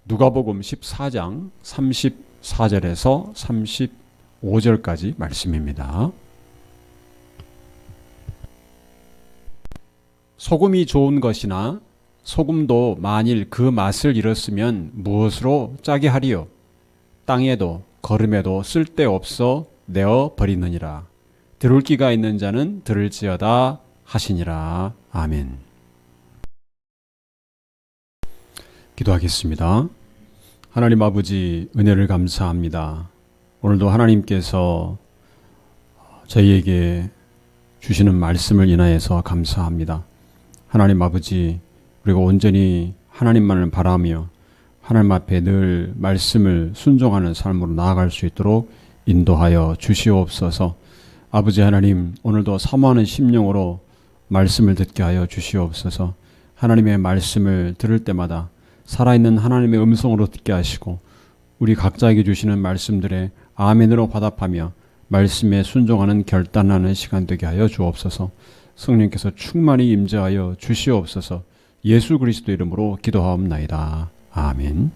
누가복음 14장 34절에서 35절까지 말씀입니다. 소금이 좋은 것이나 소금도 만일 그 맛을 잃었으면 무엇으로 짜게 하리요? 땅에도 거름에도 쓸데없어 내어 버리느니라. 들을 귀가 있는 자는 들을지어다 하시니라. 아멘. 기도하겠습니다. 하나님 아버지, 은혜를 감사합니다. 오늘도 하나님께서 저희에게 주시는 말씀을 인하여서 감사합니다. 하나님 아버지, 우리가 온전히 하나님만을 바라며 하나님 앞에 늘 말씀을 순종하는 삶으로 나아갈 수 있도록 인도하여 주시옵소서. 아버지 하나님, 오늘도 사모하는 심령으로 말씀을 듣게 하여 주시옵소서. 하나님의 말씀을 들을 때마다 살아있는 하나님의 음성으로 듣게 하시고 우리 각자에게 주시는 말씀들에 아멘으로 화답하며 말씀에 순종하는 결단하는 시간 되게 하여 주옵소서. 성령께서 충만히 임재하여 주시옵소서. 예수 그리스도 이름으로 기도하옵나이다. 아멘.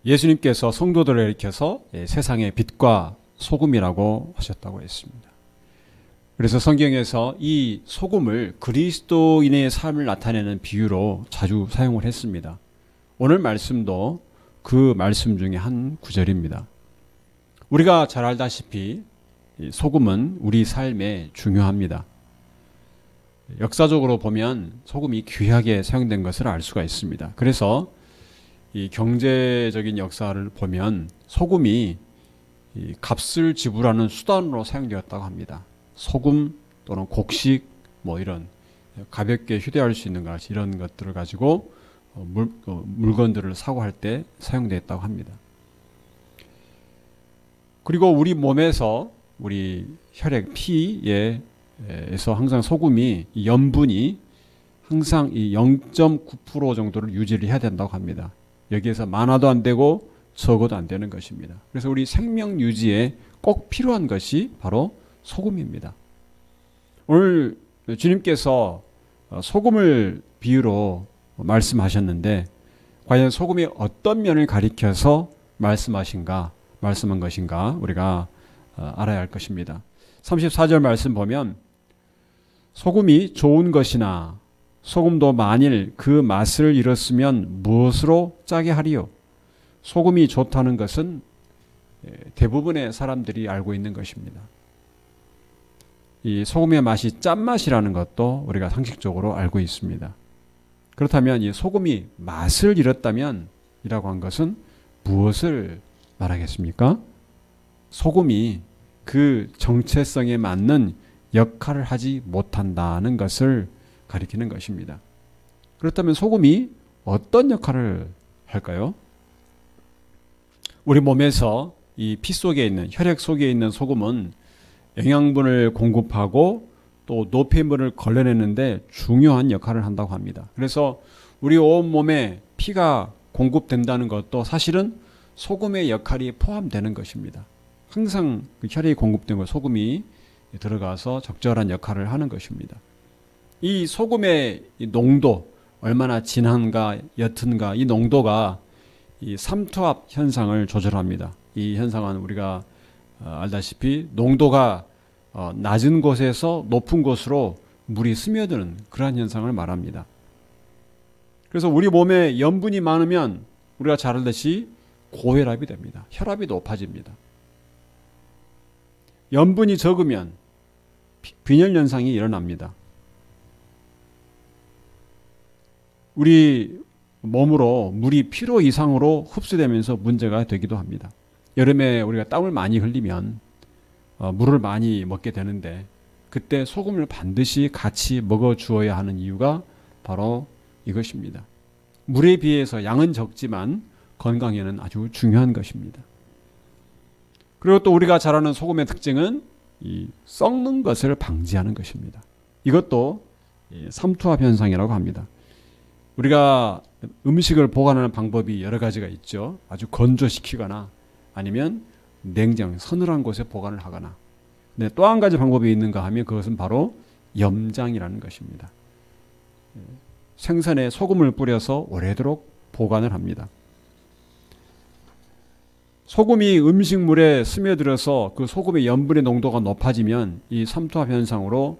예수님께서 성도들을 일으켜서 세상의 빛과 소금이라고 하셨다고 했습니다. 그래서 성경에서 이 소금을 그리스도인의 삶을 나타내는 비유로 자주 사용을 했습니다. 오늘 말씀도 그 말씀 중에 한 구절입니다. 우리가 잘 알다시피 소금은 우리 삶에 중요합니다. 역사적으로 보면 소금이 귀하게 사용된 것을 알 수가 있습니다. 그래서 이 경제적인 역사를 보면 소금이 이 값을 지불하는 수단으로 사용되었다고 합니다. 소금 또는 곡식 이런 가볍게 휴대할 수 있는 것 이런 것들을 가지고 물건들을 사고 할 때 사용되었다고 합니다. 그리고 우리 몸에서 우리 혈액 피에서 항상 소금이 염분이 항상 이 0.9% 정도를 유지를 해야 된다고 합니다. 여기에서 많아도 안 되고 적어도 안 되는 것입니다. 그래서 우리 생명 유지에 꼭 필요한 것이 바로 소금입니다. 오늘 주님께서 소금을 비유로 말씀하셨는데 과연 소금이 어떤 면을 가리켜서 말씀한 것인가 우리가 알아야 할 것입니다. 34절 말씀 보면 소금이 좋은 것이나 소금도 만일 그 맛을 잃었으면 무엇으로 짜게 하리요? 소금이 좋다는 것은 대부분의 사람들이 알고 있는 것입니다. 이 소금의 맛이 짠맛이라는 것도 우리가 상식적으로 알고 있습니다. 그렇다면 이 소금이 맛을 잃었다면 이라고 한 것은 무엇을 말하겠습니까? 소금이 그 정체성에 맞는 역할을 하지 못한다는 것을 가리키는 것입니다. 그렇다면 소금이 어떤 역할을 할까요? 우리 몸에서 이 피 속에 있는 혈액 속에 있는 소금은 영양분을 공급하고 또 노폐물을 걸러내는데 중요한 역할을 한다고 합니다. 그래서 우리 온 몸에 피가 공급된다는 것도 사실은 소금의 역할이 포함되는 것입니다. 항상 그 혈액이 공급된 것 소금이 들어가서 적절한 역할을 하는 것입니다. 이 소금의 농도 얼마나 진한가 옅은가 이 농도가 이 삼투압 현상을 조절합니다. 이 현상은 우리가 알다시피 농도가 낮은 곳에서 높은 곳으로 물이 스며드는 그러한 현상을 말합니다. 그래서 우리 몸에 염분이 많으면 우리가 잘 알듯이 고혈압이 됩니다. 혈압이 높아집니다. 염분이 적으면 빈혈 현상이 일어납니다. 우리 몸으로 물이 필요 이상으로 흡수되면서 문제가 되기도 합니다. 여름에 우리가 땀을 많이 흘리면 물을 많이 먹게 되는데 그때 소금을 반드시 같이 먹어 주어야 하는 이유가 바로 이것입니다. 물에 비해서 양은 적지만 건강에는 아주 중요한 것입니다. 그리고 또 우리가 잘 아는 소금의 특징은 이 썩는 것을 방지하는 것입니다. 이것도 삼투압 현상이라고 합니다. 우리가 음식을 보관하는 방법이 여러 가지가 있죠. 아주 건조시키거나 아니면 냉장, 서늘한 곳에 보관을 하거나. 근데 또 한 가지 방법이 있는가 하면 그것은 바로 염장이라는 것입니다. 생선에 소금을 뿌려서 오래도록 보관을 합니다. 소금이 음식물에 스며들어서 그 소금의 염분의 농도가 높아지면 이 삼투압 현상으로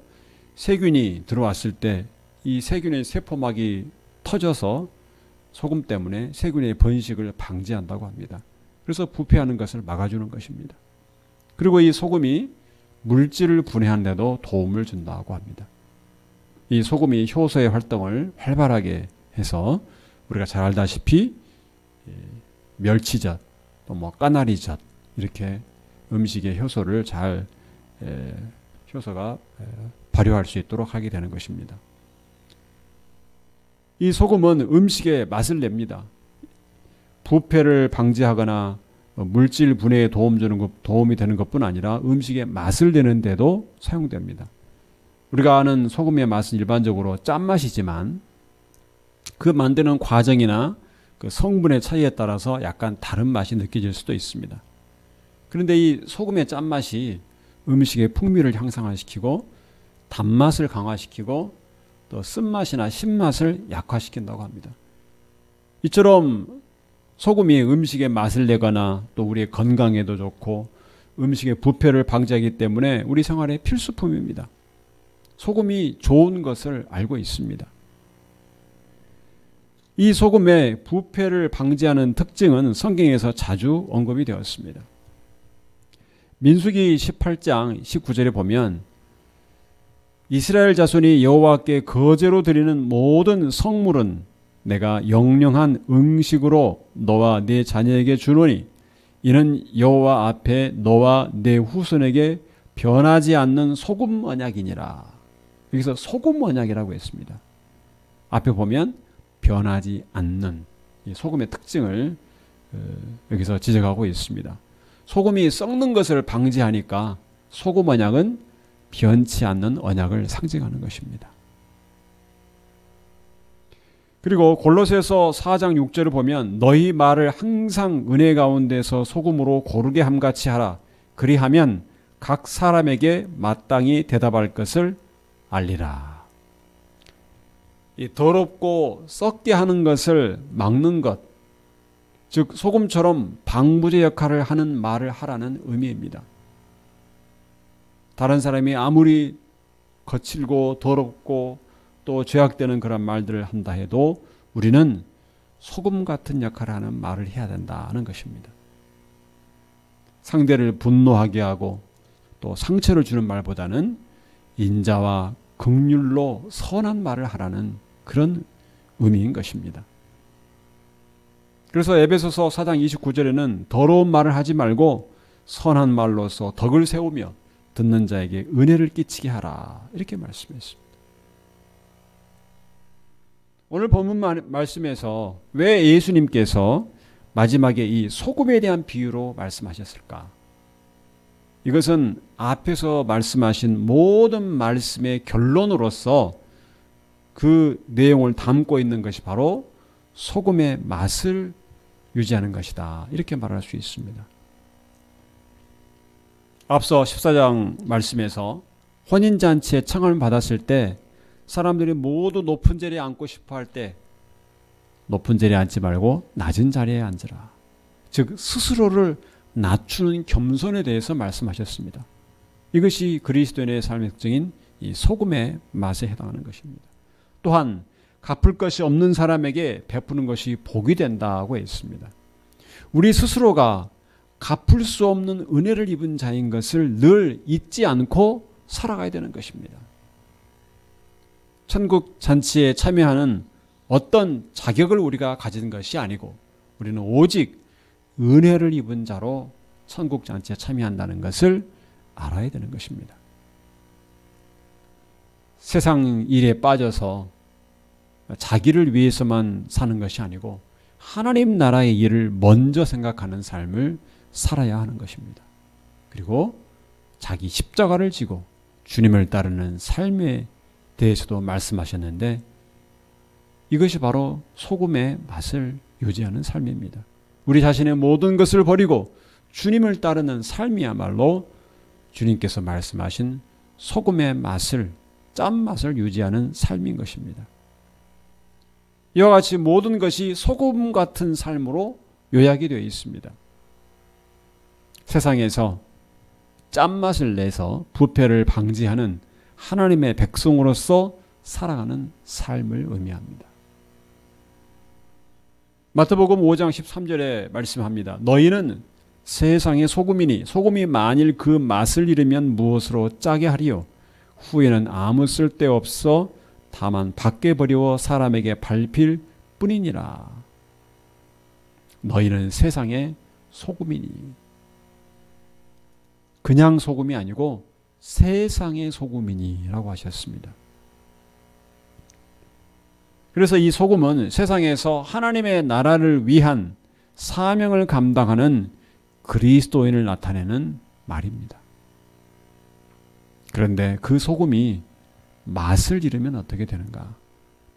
세균이 들어왔을 때 이 세균의 세포막이 터져서 소금 때문에 세균의 번식을 방지한다고 합니다. 그래서 부패하는 것을 막아주는 것입니다. 그리고 이 소금이 물질을 분해하는 데도 도움을 준다고 합니다. 이 소금이 효소의 활동을 활발하게 해서 우리가 잘 알다시피 멸치젓, 또 뭐 까나리젓 이렇게 음식의 효소를 잘 효소가 발효할 수 있도록 하게 되는 것입니다. 이 소금은 음식에 맛을 냅니다. 부패를 방지하거나 물질 분해에 도움이 되는 것뿐 아니라 음식에 맛을 내는 데도 사용됩니다. 우리가 아는 소금의 맛은 일반적으로 짠맛이지만 그 만드는 과정이나 그 성분의 차이에 따라서 약간 다른 맛이 느껴질 수도 있습니다. 그런데 이 소금의 짠맛이 음식의 풍미를 향상시키고 단맛을 강화시키고 또 쓴맛이나 신맛을 약화시킨다고 합니다. 이처럼 소금이 음식에 맛을 내거나 또 우리의 건강에도 좋고 음식의 부패를 방지하기 때문에 우리 생활의 필수품입니다. 소금이 좋은 것을 알고 있습니다. 이 소금의 부패를 방지하는 특징은 성경에서 자주 언급이 되었습니다. 민수기 18장 19절에 보면 이스라엘 자손이 여호와께 거제로 드리는 모든 성물은 내가 영령한 음식으로 너와 네 자녀에게 주노니 이는 여호와 앞에 너와 네 후손에게 변하지 않는 소금 언약이니라. 여기서 소금 언약이라고 했습니다. 앞에 보면 변하지 않는 이 소금의 특징을 여기서 지적하고 있습니다. 소금이 썩는 것을 방지하니까 소금 언약은 변치 않는 언약을 상징하는 것입니다. 그리고 골로새서 4장 6절을 보면 너희 말을 항상 은혜 가운데서 소금으로 고르게 함같이 하라. 그리하면 각 사람에게 마땅히 대답할 것을 알리라. 이 더럽고 썩게 하는 것을 막는 것, 즉 소금처럼 방부제 역할을 하는 말을 하라는 의미입니다. 다른 사람이 아무리 거칠고 더럽고 또 죄악되는 그런 말들을 한다 해도 우리는 소금 같은 역할을 하는 말을 해야 된다는 것입니다. 상대를 분노하게 하고 또 상처를 주는 말보다는 인자와 긍휼로 선한 말을 하라는 그런 의미인 것입니다. 그래서 에베소서 4장 29절에는 더러운 말을 하지 말고 선한 말로서 덕을 세우며 듣는 자에게 은혜를 끼치게 하라 이렇게 말씀했습니다. 오늘 본문 말씀에서 왜 예수님께서 마지막에 이 소금에 대한 비유로 말씀하셨을까? 이것은 앞에서 말씀하신 모든 말씀의 결론으로서 그 내용을 담고 있는 것이 바로 소금의 맛을 유지하는 것이다 이렇게 말할 수 있습니다. 앞서 14장 말씀에서 혼인잔치에 청함을 받았을 때 사람들이 모두 높은 자리에 앉고 싶어 할 때 높은 자리에 앉지 말고 낮은 자리에 앉으라. 즉 스스로를 낮추는 겸손에 대해서 말씀하셨습니다. 이것이 그리스도인의 삶의 특징인 이 소금의 맛에 해당하는 것입니다. 또한 갚을 것이 없는 사람에게 베푸는 것이 복이 된다고 했습니다. 우리 스스로가 갚을 수 없는 은혜를 입은 자인 것을 늘 잊지 않고 살아가야 되는 것입니다. 천국 잔치에 참여하는 어떤 자격을 우리가 가진 것이 아니고 우리는 오직 은혜를 입은 자로 천국 잔치에 참여한다는 것을 알아야 되는 것입니다. 세상 일에 빠져서 자기를 위해서만 사는 것이 아니고 하나님 나라의 일을 먼저 생각하는 삶을 살아야 하는 것입니다. 그리고 자기 십자가를 지고 주님을 따르는 삶에 대해서도 말씀하셨는데 이것이 바로 소금의 맛을 유지하는 삶입니다. 우리 자신의 모든 것을 버리고 주님을 따르는 삶이야말로 주님께서 말씀하신 소금의 맛을, 짠맛을 유지하는 삶인 것입니다. 이와 같이 모든 것이 소금 같은 삶으로 요약이 되어 있습니다. 세상에서 짠맛을 내서 부패를 방지하는 하나님의 백성으로서 살아가는 삶을 의미합니다. 마태복음 5장 13절에 말씀합니다. 너희는 세상의 소금이니 소금이 만일 그 맛을 잃으면 무엇으로 짜게 하리요? 후에는 아무 쓸데없어 다만 밖에 버리워 사람에게 밟힐 뿐이니라. 너희는 세상의 소금이니. 그냥 소금이 아니고 세상의 소금이니라고 하셨습니다. 그래서 이 소금은 세상에서 하나님의 나라를 위한 사명을 감당하는 그리스도인을 나타내는 말입니다. 그런데 그 소금이 맛을 잃으면 어떻게 되는가?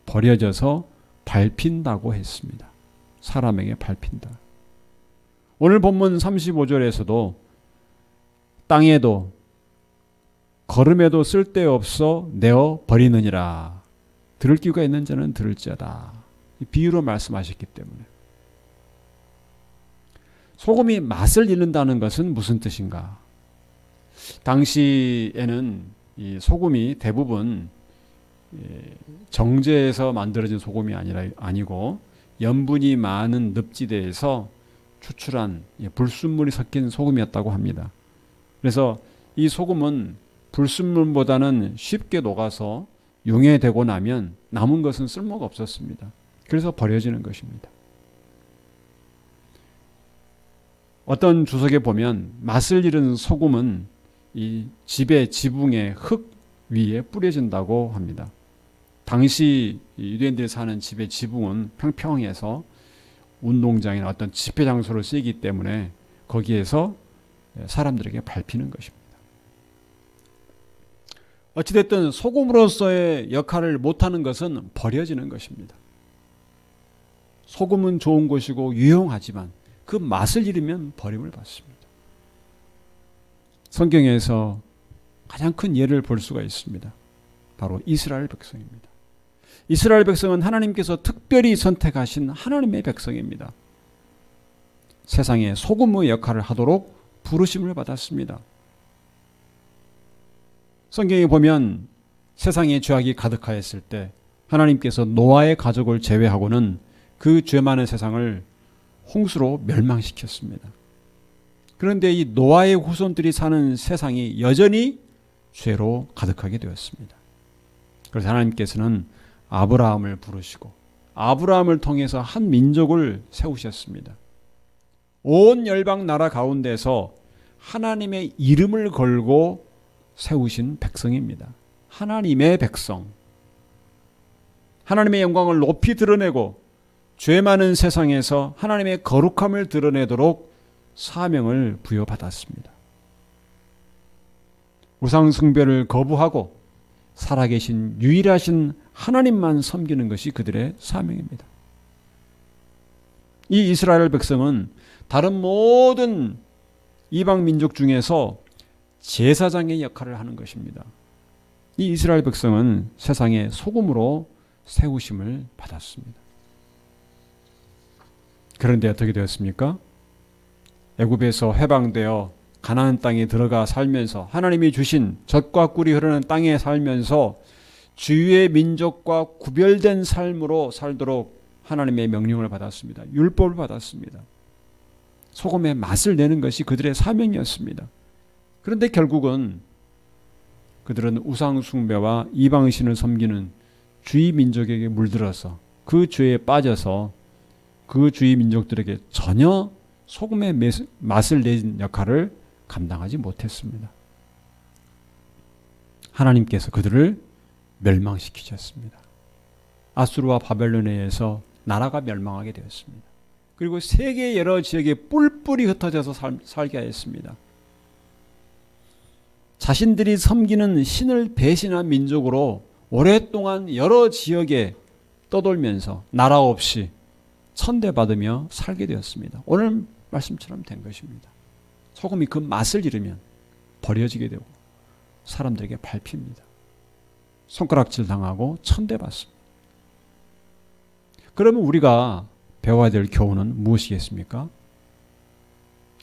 버려져서 밟힌다고 했습니다. 사람에게 밟힌다. 오늘 본문 35절에서도 땅에도 걸음에도 쓸데없어 내어 버리느니라. 들을 귀가 있는 자는 들을지어다. 비유로 말씀하셨기 때문에. 소금이 맛을 잃는다는 것은 무슨 뜻인가? 당시에는 이 소금이 대부분 정제해서 만들어진 소금이 아니고 염분이 많은 늪지대에서 추출한 불순물이 섞인 소금이었다고 합니다. 그래서 이 소금은 불순물보다는 쉽게 녹아서 용해되고 나면 남은 것은 쓸모가 없었습니다. 그래서 버려지는 것입니다. 어떤 주석에 보면 맛을 잃은 소금은 이 집의 지붕의 흙 위에 뿌려진다고 합니다. 당시 유대인들이 사는 집의 지붕은 평평해서 운동장이나 어떤 집회 장소로 쓰이기 때문에 거기에서 사람들에게 밟히는 것입니다. 어찌됐든 소금으로서의 역할을 못하는 것은 버려지는 것입니다. 소금은 좋은 것이고 유용하지만 그 맛을 잃으면 버림을 받습니다. 성경에서 가장 큰 예를 볼 수가 있습니다. 바로 이스라엘 백성입니다. 이스라엘 백성은 하나님께서 특별히 선택하신 하나님의 백성입니다. 세상에 소금의 역할을 하도록 부르심을 받았습니다. 성경에 보면 세상에 죄악이 가득하였을 때 하나님께서 노아의 가족을 제외하고는 그 죄 많은 세상을 홍수로 멸망시켰습니다. 그런데 이 노아의 후손들이 사는 세상이 여전히 죄로 가득하게 되었습니다. 그래서 하나님께서는 아브라함을 부르시고 아브라함을 통해서 한 민족을 세우셨습니다. 온 열방 나라 가운데서 하나님의 이름을 걸고 세우신 백성입니다. 하나님의 백성. 하나님의 영광을 높이 드러내고 죄 많은 세상에서 하나님의 거룩함을 드러내도록 사명을 부여받았습니다. 우상 숭배를 거부하고 살아계신 유일하신 하나님만 섬기는 것이 그들의 사명입니다. 이 이스라엘 백성은 다른 모든 이방 민족 중에서 제사장의 역할을 하는 것입니다. 이 이스라엘 백성은 세상의 소금으로 세우심을 받았습니다. 그런데 어떻게 되었습니까? 애굽에서 해방되어 가나안 땅에 들어가 살면서 하나님이 주신 젖과 꿀이 흐르는 땅에 살면서 주의 민족과 구별된 삶으로 살도록 하나님의 명령을 받았습니다. 율법을 받았습니다. 소금의 맛을 내는 것이 그들의 사명이었습니다. 그런데 결국은 그들은 우상 숭배와 이방신을 섬기는 주의 민족에게 물들어서 그 죄에 빠져서 그 주의 민족들에게 전혀 소금의 맛을 내는 역할을 감당하지 못했습니다. 하나님께서 그들을 멸망시키셨습니다. 아수르와 바벨론에 의해서 나라가 멸망하게 되었습니다. 그리고 세계 여러 지역에 뿔뿔이 흩어져서 살게 하였습니다. 자신들이 섬기는 신을 배신한 민족으로 오랫동안 여러 지역에 떠돌면서 나라 없이 천대받으며 살게 되었습니다. 오늘 말씀처럼 된 것입니다. 소금이 그 맛을 잃으면 버려지게 되고 사람들에게 밟힙니다. 손가락질 당하고 천대받습니다. 그러면 우리가 배워야 될 교훈은 무엇이겠습니까?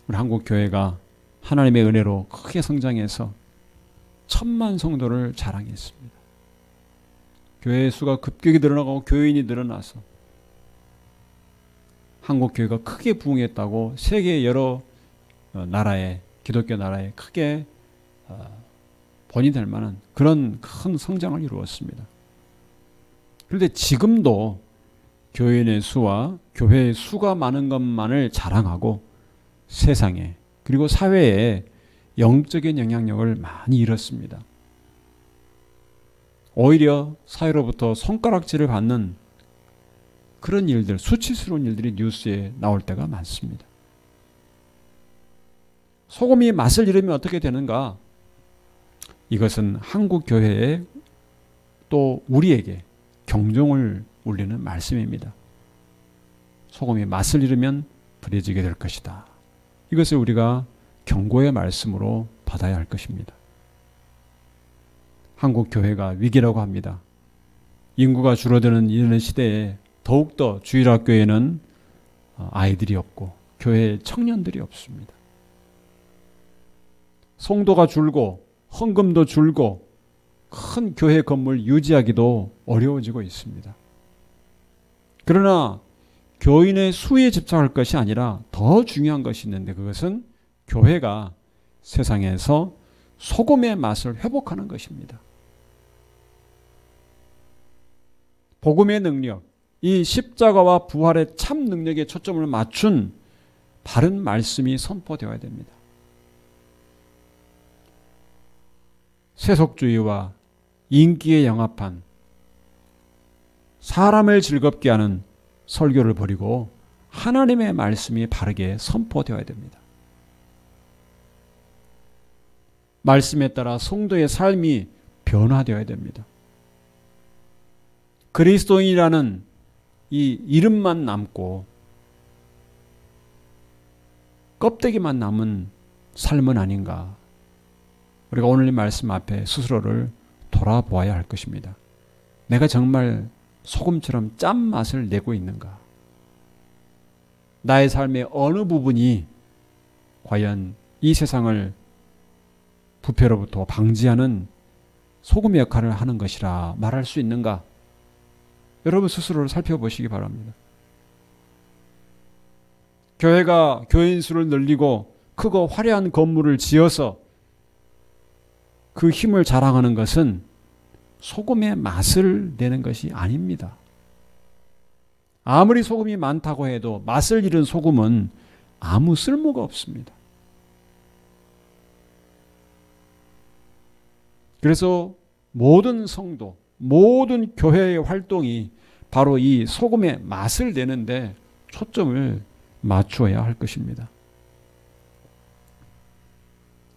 우리 한국 교회가 하나님의 은혜로 크게 성장해서 1000만 성도를 자랑했습니다. 교회 수가 급격히 늘어나고 교인이 늘어나서 한국 교회가 크게 부흥했다고 세계 여러 나라에, 기독교 나라에 크게 본이 될 만한 그런 큰 성장을 이루었습니다. 그런데 지금도 교인의 수와 교회의 수가 많은 것만을 자랑하고 세상에 그리고 사회에 영적인 영향력을 많이 잃었습니다. 오히려 사회로부터 손가락질을 받는 그런 일들, 수치스러운 일들이 뉴스에 나올 때가 많습니다. 소금이 맛을 잃으면 어떻게 되는가? 이것은 한국 교회에 또 우리에게 경종을 울리는 말씀입니다. 소금이 맛을 잃으면 불해지게 될 것이다. 이것을 우리가 경고의 말씀으로 받아야 할 것입니다. 한국 교회가 위기라고 합니다. 인구가 줄어드는 이런 시대에 더욱더 주일학교에는 아이들이 없고 교회에 청년들이 없습니다. 성도가 줄고 헌금도 줄고 큰 교회 건물 유지하기도 어려워지고 있습니다. 그러나 교인의 수에 집착할 것이 아니라 더 중요한 것이 있는데 그것은 교회가 세상에서 소금의 맛을 회복하는 것입니다. 복음의 능력, 이 십자가와 부활의 참 능력에 초점을 맞춘 바른 말씀이 선포되어야 됩니다. 세속주의와 인기에 영합한 사람을 즐겁게 하는 설교를 버리고 하나님의 말씀이 바르게 선포되어야 됩니다. 말씀에 따라 성도의 삶이 변화되어야 됩니다. 그리스도인이라는 이 이름만 남고 껍데기만 남은 삶은 아닌가. 우리가 오늘 이 말씀 앞에 스스로를 돌아보아야 할 것입니다. 내가 정말 소금처럼 짠맛을 내고 있는가? 나의 삶의 어느 부분이 과연 이 세상을 부패로부터 방지하는 소금의 역할을 하는 것이라 말할 수 있는가? 여러분 스스로를 살펴보시기 바랍니다. 교회가 교인 수를 늘리고 크고 화려한 건물을 지어서 그 힘을 자랑하는 것은 소금의 맛을 내는 것이 아닙니다. 아무리 소금이 많다고 해도 맛을 잃은 소금은 아무 쓸모가 없습니다. 그래서 모든 성도, 모든 교회의 활동이 바로 이 소금의 맛을 내는데 초점을 맞추어야 할 것입니다.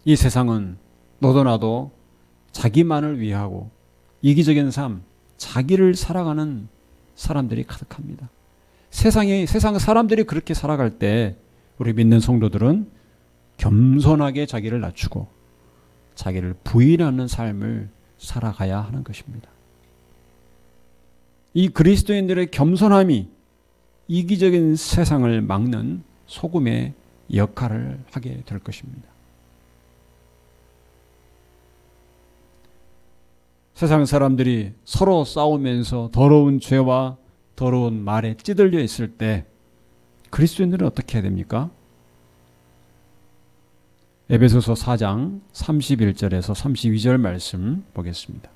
이 세상은 너도 나도 자기만을 위하고 이기적인 삶, 자기를 살아가는 사람들이 가득합니다. 세상 사람들이 그렇게 살아갈 때 우리 믿는 성도들은 겸손하게 자기를 낮추고 자기를 부인하는 삶을 살아가야 하는 것입니다. 이 그리스도인들의 겸손함이 이기적인 세상을 막는 소금의 역할을 하게 될 것입니다. 세상 사람들이 서로 싸우면서 더러운 죄와 더러운 말에 찌들려 있을 때 그리스도인들은 어떻게 해야 됩니까? 에베소서 4장 31절에서 32절 말씀 보겠습니다.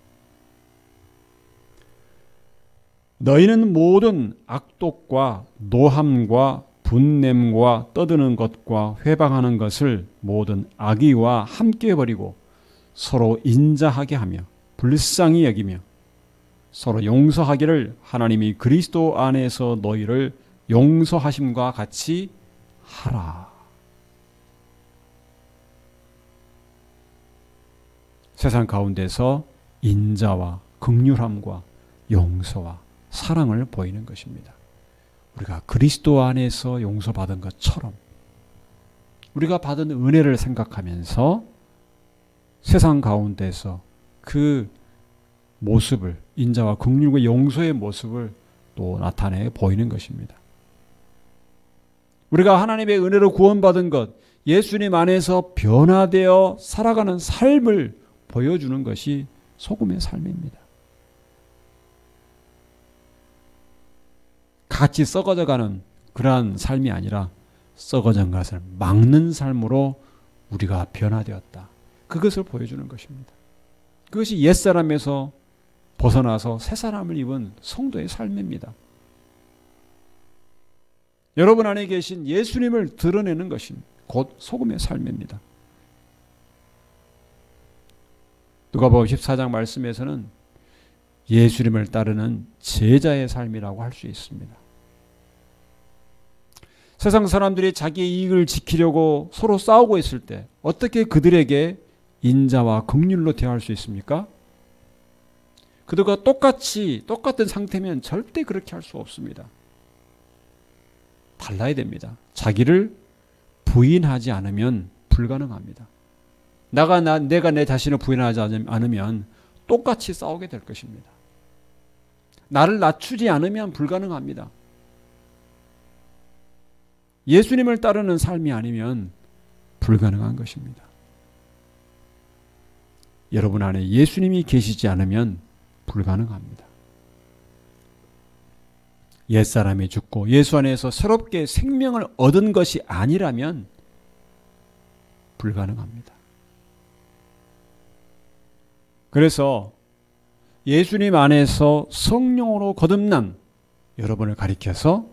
너희는 모든 악독과 노함과 분냄과 떠드는 것과 회방하는 것을 모든 악의와 함께 버리고 서로 인자하게 하며 불쌍히 여기며 서로 용서하기를 하나님이 그리스도 안에서 너희를 용서하심과 같이 하라. 세상 가운데서 인자와 긍휼함과 용서와 사랑을 보이는 것입니다. 우리가 그리스도 안에서 용서받은 것처럼 우리가 받은 은혜를 생각하면서 세상 가운데서 그 모습을 인자와 긍휼과 용서의 모습을 또 또 나타내 보이는 것입니다. 우리가 하나님의 은혜로 구원받은 것, 예수님 안에서 변화되어 살아가는 삶을 보여주는 것이 소금의 삶입니다. 같이 썩어져가는 그러한 삶이 아니라 썩어진 것을 막는 삶으로 우리가 변화되었다. 그것을 보여주는 것입니다. 그것이 옛사람에서 벗어나서 새사람을 입은 성도의 삶입니다. 여러분 안에 계신 예수님을 드러내는 것이 곧 소금의 삶입니다. 누가복음 14장 말씀에서는 예수님을 따르는 제자의 삶이라고 할 수 있습니다. 세상 사람들이 자기의 이익을 지키려고 서로 싸우고 있을 때 어떻게 그들에게 인자와 긍휼로 대할 수 있습니까? 그들과 똑같은 상태면 절대 그렇게 할 수 없습니다. 달라야 됩니다. 자기를 부인하지 않으면 불가능합니다. 내가 내 자신을 부인하지 않으면 똑같이 싸우게 될 것입니다. 나를 낮추지 않으면 불가능합니다. 예수님을 따르는 삶이 아니면 불가능한 것입니다. 여러분 안에 예수님이 계시지 않으면 불가능합니다. 옛사람이 죽고 예수 안에서 새롭게 생명을 얻은 것이 아니라면 불가능합니다. 그래서 예수님 안에서 성령으로 거듭난 여러분을 가리켜서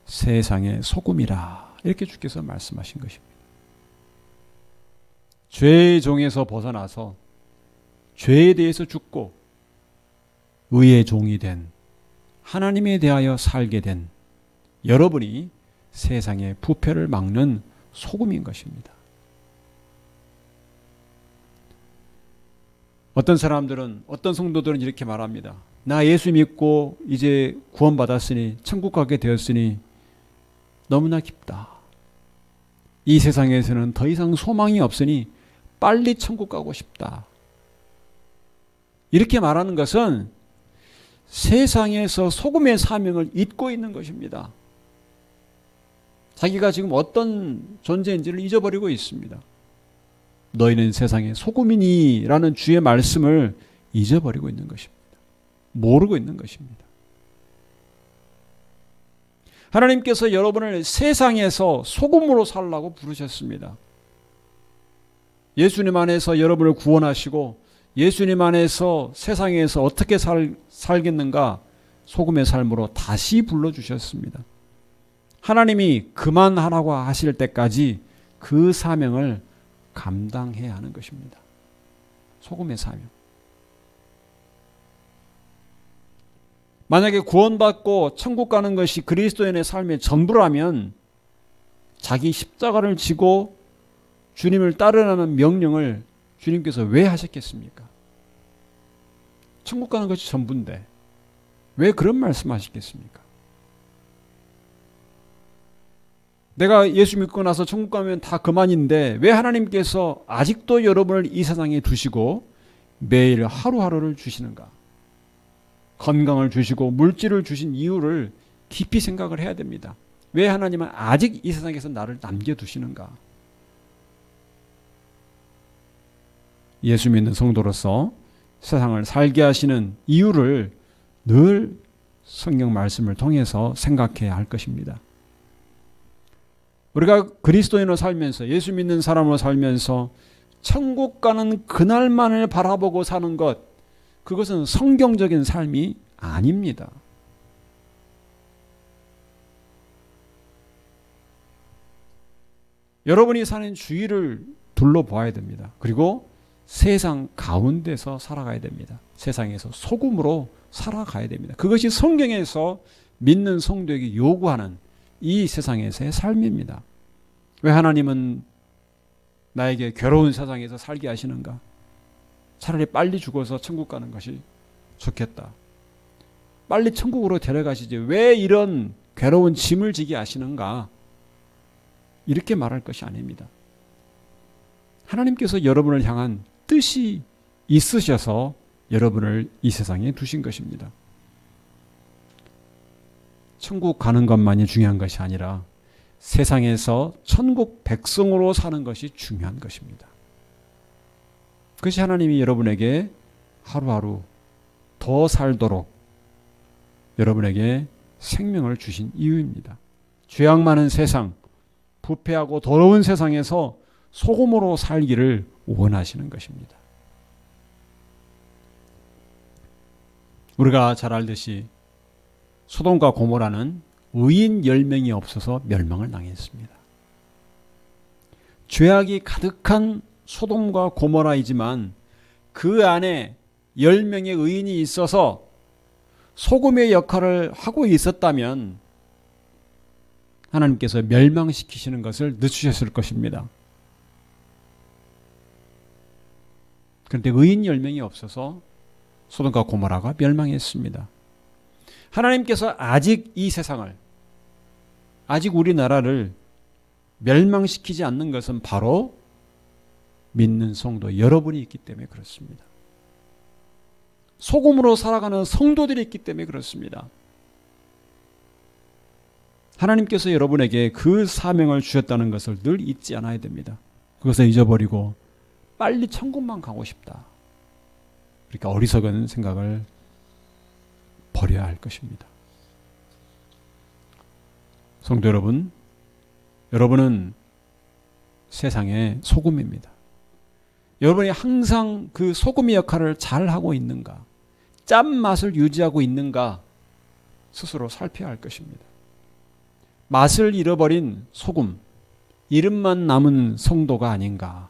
세상의 소금이라 이렇게 주께서 말씀하신 것입니다. 죄의 종에서 벗어나서 죄에 대해서 죽고 의의 종이 된 하나님에 대하여 살게 된 여러분이 세상의 부패를 막는 소금인 것입니다. 어떤 사람들은, 어떤 성도들은 이렇게 말합니다. 나 예수 믿고 이제 구원받았으니, 천국 가게 되었으니 너무나 기쁘다. 이 세상에서는 더 이상 소망이 없으니 빨리 천국 가고 싶다. 이렇게 말하는 것은 세상에서 소금의 사명을 잊고 있는 것입니다. 자기가 지금 어떤 존재인지를 잊어버리고 있습니다. 너희는 세상의 소금이니 라는 주의 말씀을 잊어버리고 있는 것입니다. 모르고 있는 것입니다. 하나님께서 여러분을 세상에서 소금으로 살라고 부르셨습니다. 예수님 안에서 여러분을 구원하시고 예수님 안에서 세상에서 어떻게 살겠는가 소금의 삶으로 다시 불러주셨습니다. 하나님이 그만하라고 하실 때까지 그 사명을 감당해야 하는 것입니다. 소금의 사명. 만약에 구원받고 천국 가는 것이 그리스도인의 삶의 전부라면 자기 십자가를 지고 주님을 따르라는 명령을 주님께서 왜 하셨겠습니까? 천국 가는 것이 전부인데 왜 그런 말씀하시겠습니까? 내가 예수 믿고 나서 천국 가면 다 그만인데 왜 하나님께서 아직도 여러분을 이 세상에 두시고 매일 하루하루를 주시는가? 건강을 주시고 물질을 주신 이유를 깊이 생각을 해야 됩니다. 왜 하나님은 아직 이 세상에서 나를 남겨두시는가? 예수 믿는 성도로서 세상을 살게 하시는 이유를 늘 성경 말씀을 통해서 생각해야 할 것입니다. 우리가 그리스도인으로 살면서 예수 믿는 사람으로 살면서 천국 가는 그날만을 바라보고 사는 것, 그것은 성경적인 삶이 아닙니다. 여러분이 사는 주위를 둘러보아야 됩니다. 그리고 세상 가운데서 살아가야 됩니다. 세상에서 소금으로 살아가야 됩니다. 그것이 성경에서 믿는 성도에게 요구하는 이 세상에서의 삶입니다. 왜 하나님은 나에게 괴로운 세상에서 살게 하시는가? 차라리 빨리 죽어서 천국 가는 것이 좋겠다. 빨리 천국으로 데려가시지 왜 이런 괴로운 짐을 지게 하시는가? 이렇게 말할 것이 아닙니다. 하나님께서 여러분을 향한 뜻이 있으셔서 여러분을 이 세상에 두신 것입니다. 천국 가는 것만이 중요한 것이 아니라 세상에서 천국 백성으로 사는 것이 중요한 것입니다. 그것이 하나님이 여러분에게 하루하루 더 살도록 여러분에게 생명을 주신 이유입니다. 죄악 많은 세상, 부패하고 더러운 세상에서 소금으로 살기를 원하시는 것입니다. 우리가 잘 알듯이 소돔과 고모라는 의인 10명이 없어서 멸망을 당했습니다. 죄악이 가득한 소돔과 고모라이지만 그 안에 10명의 의인이 있어서 소금의 역할을 하고 있었다면 하나님께서 멸망시키시는 것을 늦추셨을 것입니다. 그런데 의인 10명이 없어서 소돔과 고모라가 멸망했습니다. 하나님께서 아직 이 세상을, 아직 우리나라를 멸망시키지 않는 것은 바로 믿는 성도 여러분이 있기 때문에 그렇습니다. 소금으로 살아가는 성도들이 있기 때문에 그렇습니다. 하나님께서 여러분에게 그 사명을 주셨다는 것을 늘 잊지 않아야 됩니다. 그것을 잊어버리고 빨리 천국만 가고 싶다. 그러니까 어리석은 생각을 버려야 할 것입니다. 성도 여러분, 여러분은 세상의 소금입니다. 여러분이 항상 그 소금의 역할을 잘 하고 있는가, 짠맛을 유지하고 있는가 스스로 살펴야 할 것입니다. 맛을 잃어버린 소금, 이름만 남은 성도가 아닌가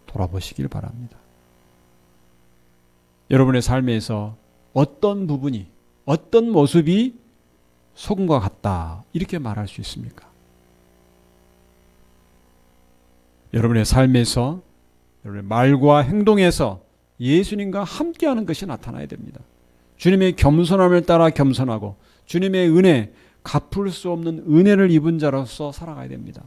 돌아보시길 바랍니다. 여러분의 삶에서 어떤 부분이, 어떤 모습이 소금과 같다 이렇게 말할 수 있습니까? 여러분의 삶에서, 여러분의 말과 행동에서 예수님과 함께하는 것이 나타나야 됩니다. 주님의 겸손함을 따라 겸손하고 주님의 은혜, 갚을 수 없는 은혜를 입은 자로서 살아가야 됩니다.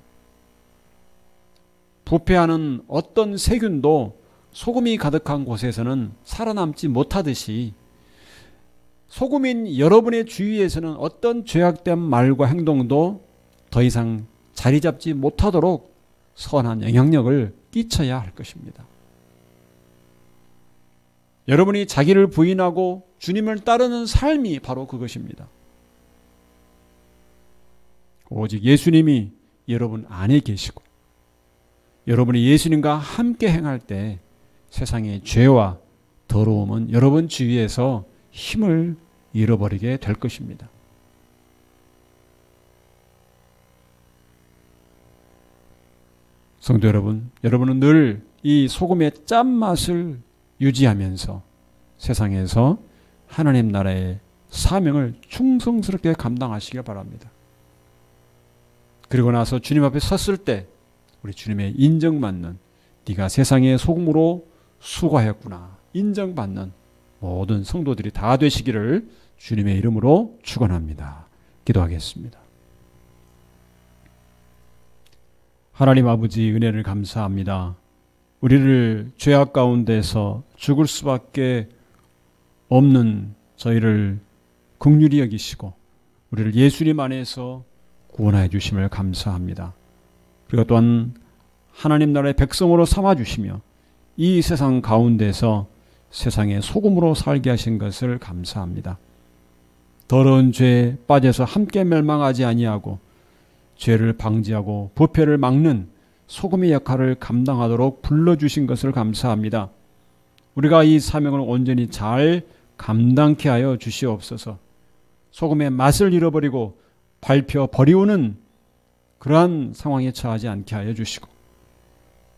부패하는 어떤 세균도 소금이 가득한 곳에서는 살아남지 못하듯이 소금인 여러분의 주위에서는 어떤 죄악된 말과 행동도 더 이상 자리 잡지 못하도록 선한 영향력을 끼쳐야 할 것입니다. 여러분이 자기를 부인하고 주님을 따르는 삶이 바로 그것입니다. 오직 예수님이 여러분 안에 계시고 여러분이 예수님과 함께 행할 때 세상의 죄와 더러움은 여러분 주위에서 힘을 잃어버리게 될 것입니다. 성도 여러분, 여러분은 늘 이 소금의 짠맛을 유지하면서 세상에서 하나님 나라의 사명을 충성스럽게 감당하시길 바랍니다. 그리고 나서 주님 앞에 섰을 때 우리 주님의 인정받는, 네가 세상의 소금으로 수고하였구나 인정받는 모든 성도들이 다 되시기를 주님의 이름으로 축원합니다. 기도하겠습니다. 하나님 아버지, 은혜를 감사합니다. 우리를 죄악 가운데서 죽을 수밖에 없는 저희를 긍휼히 여기시고 우리를 예수님 안에서 구원하여 주심을 감사합니다. 그리고 또한 하나님 나라의 백성으로 삼아주시며 이 세상 가운데서 세상의 소금으로 살게 하신 것을 감사합니다. 더러운 죄에 빠져서 함께 멸망하지 아니하고 죄를 방지하고 부패를 막는 소금의 역할을 감당하도록 불러주신 것을 감사합니다. 우리가 이 사명을 온전히 잘 감당케 하여 주시옵소서. 소금의 맛을 잃어버리고 밟혀 버리우는 그러한 상황에 처하지 않게 하여 주시고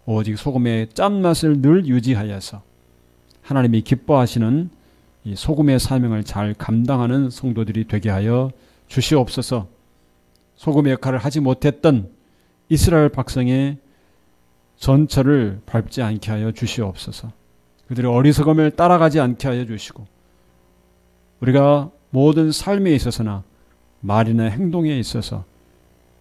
오직 소금의 짠맛을 늘 유지하여서 하나님이 기뻐하시는 이 소금의 사명을 잘 감당하는 성도들이 되게 하여 주시옵소서. 소금의 역할을 하지 못했던 이스라엘 백성의 전철을 밟지 않게 하여 주시옵소서. 그들의 어리석음을 따라가지 않게 하여 주시고 우리가 모든 삶에 있어서나 말이나 행동에 있어서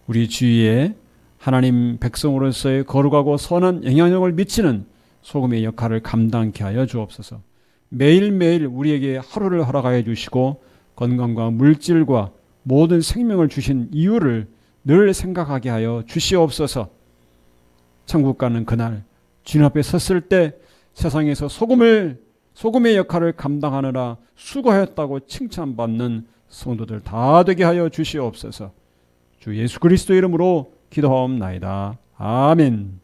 우리 주위에 하나님 백성으로서의 거룩하고 선한 영향력을 미치는 소금의 역할을 감당케 하여 주옵소서. 매일매일 우리에게 하루를 허락하여 주시고 건강과 물질과 모든 생명을 주신 이유를 늘 생각하게 하여 주시옵소서. 천국 가는 그날 주님 앞에 섰을 때 세상에서 소금의 역할을 감당하느라 수고하였다고 칭찬받는 성도들 다 되게 하여 주시옵소서. 주 예수 그리스도 이름으로 기도하옵나이다. 아멘.